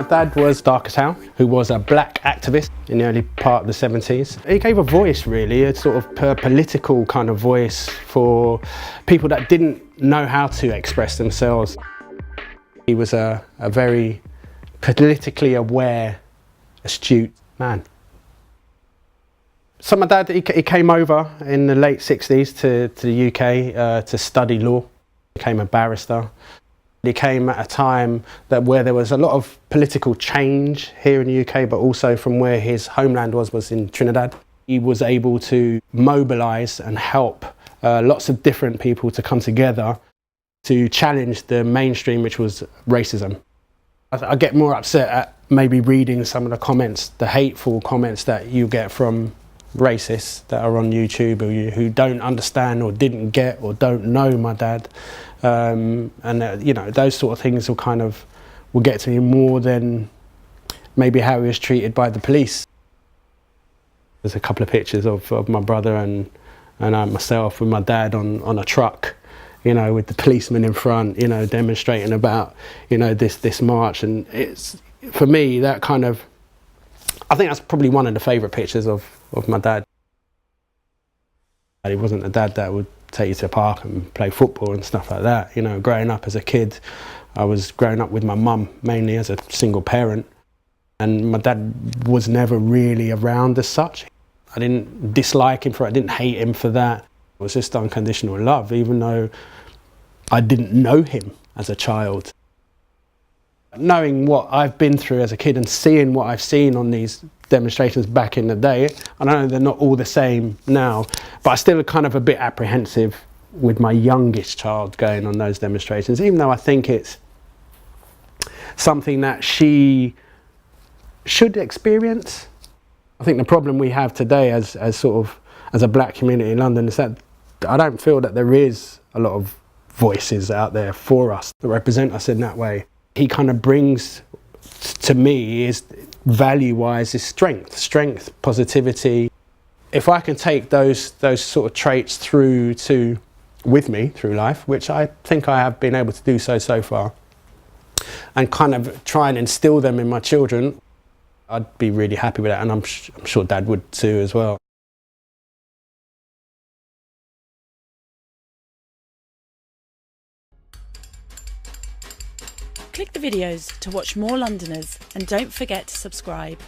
dad was Darcus Howe, who was a black activist in the early part of the 70s. He gave a voice, really, a sort of political kind of voice for people that didn't know how to express themselves. He was a very politically aware, astute man. So my dad, he came over in the late 60s to the UK to study law. He became a barrister. He came at a time where there was a lot of political change here in the UK, but also from where his homeland was in Trinidad. He was able to mobilise and help lots of different people to come together to challenge the mainstream, which was racism. I get more upset at maybe reading some of the comments, the hateful comments that you get from racists that are on YouTube who don't understand or didn't get or don't know my dad. You know, those sort of things will get to me more than maybe how he was treated by the police. There's a couple of pictures of my brother and myself with my dad on a truck, you know, with the policeman in front, you know, demonstrating about, you know, this march. And it's, for me, that kind of, I think that's probably one of the favourite pictures of my dad. He wasn't a dad that would take you to the park and play football and stuff like that. You know, growing up as a kid, I was growing up with my mum, mainly as a single parent. And my dad was never really around as such. I didn't dislike him for it, I didn't hate him for that. It was just unconditional love, even though I didn't know him as a child. Knowing what I've been through as a kid and seeing what I've seen on these demonstrations back in the day, I know they're not all the same now, but I still kind of a bit apprehensive with my youngest child going on those demonstrations, even though I think it's something that she should experience. I think the problem we have today as a black community in London is that I don't feel that there is a lot of voices out there for us that represent us in that way. He kind of brings to me is value-wise is strength, positivity. If I can take those sort of traits with me through life, which I think I have been able to do so far, and kind of try and instill them in my children, I'd be really happy with that, and I'm sure Dad would too as well. Click the videos to watch more Londoners and don't forget to subscribe.